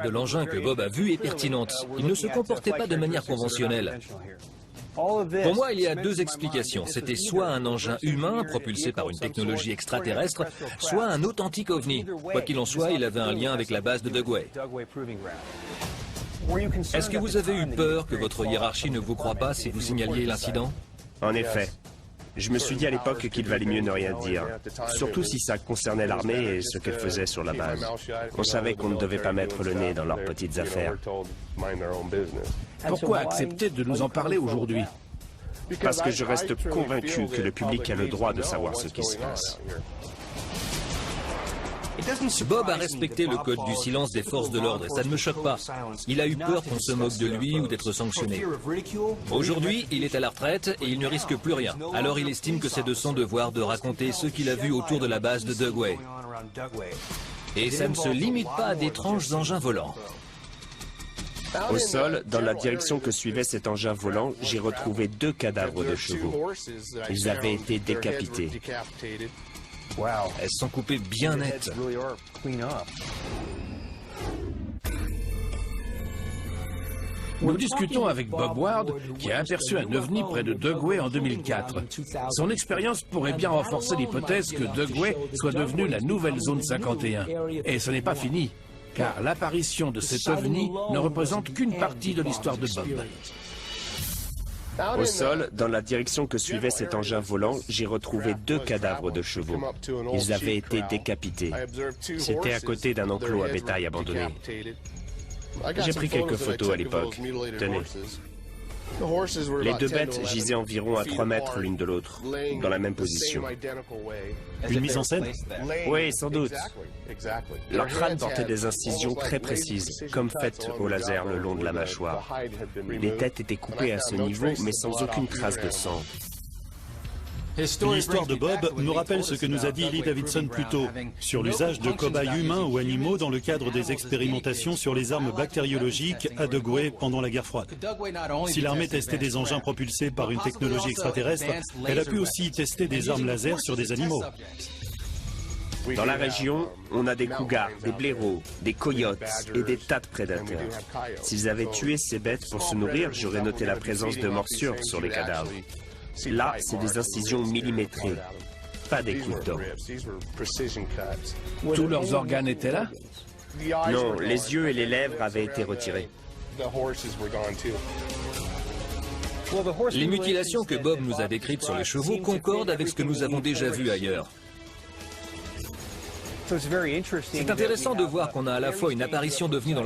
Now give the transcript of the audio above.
de l'engin que Bob a vu est pertinente. Il ne se comportait pas de manière conventionnelle. Pour moi, il y a deux explications. C'était soit un engin humain propulsé par une technologie extraterrestre, soit un authentique ovni. Quoi qu'il en soit, il avait un lien avec la base de Dugway. Est-ce que vous avez eu peur que votre hiérarchie ne vous croie pas si vous signaliez l'incident? En effet. Je me suis dit à l'époque qu'il valait mieux ne rien dire, surtout si ça concernait l'armée et ce qu'elle faisait sur la base. On savait qu'on ne devait pas mettre le nez dans leurs petites affaires. Pourquoi accepter de nous en parler aujourd'hui? Parce que je reste convaincu que le public a le droit de savoir ce qui se passe. Bob a respecté le code du silence des forces de l'ordre et ça ne me choque pas. Il a eu peur qu'on se moque de lui ou d'être sanctionné. Aujourd'hui, il est à la retraite et il ne risque plus rien. Alors il estime que c'est de son devoir de raconter ce qu'il a vu autour de la base de Dugway. Et ça ne se limite pas à d'étranges engins volants. Au sol, dans la direction que suivait cet engin volant, j'ai retrouvé 2 cadavres de chevaux. Ils avaient été décapités. Elles sont coupées bien nettes. Nous discutons avec Bob Ward, qui a aperçu un ovni près de Dugway en 2004. Son expérience pourrait bien renforcer l'hypothèse que Dugway soit devenue la nouvelle zone 51. Et ce n'est pas fini, car l'apparition de cet ovni ne représente qu'une partie de l'histoire de Bob. Au sol, dans la direction que suivait cet engin volant, j'ai retrouvé 2 cadavres de chevaux. Ils avaient été décapités. C'était à côté d'un enclos à bétail abandonné. J'ai pris quelques photos à l'époque. Tenez. Les 2 bêtes gisaient environ à 3 mètres l'une de l'autre, dans la même position. Une mise en scène? Oui, sans doute. Leur crâne portait des incisions très précises, comme faites au laser le long de la mâchoire. Les têtes étaient coupées à ce niveau, mais sans aucune trace de sang. L'histoire de Bob nous rappelle ce que nous a dit Lee Davidson plus tôt sur l'usage de cobayes humains ou animaux dans le cadre des expérimentations sur les armes bactériologiques à Dugway pendant la guerre froide. Si l'armée testait des engins propulsés par une technologie extraterrestre, elle a pu aussi tester des armes laser sur des animaux. Dans la région, on a des cougars, des blaireaux, des coyotes et des tas de prédateurs. S'ils avaient tué ces bêtes pour se nourrir, j'aurais noté la présence de morsures sur les cadavres. Là, c'est des incisions millimétrées, pas des coups de dents. Tous leurs organes étaient là? Non, les yeux et les lèvres avaient été retirés. Les mutilations que Bob nous a décrites sur les chevaux concordent avec ce que nous avons déjà vu ailleurs. C'est intéressant de voir qu'on a à la fois une apparition d'ovnis dans le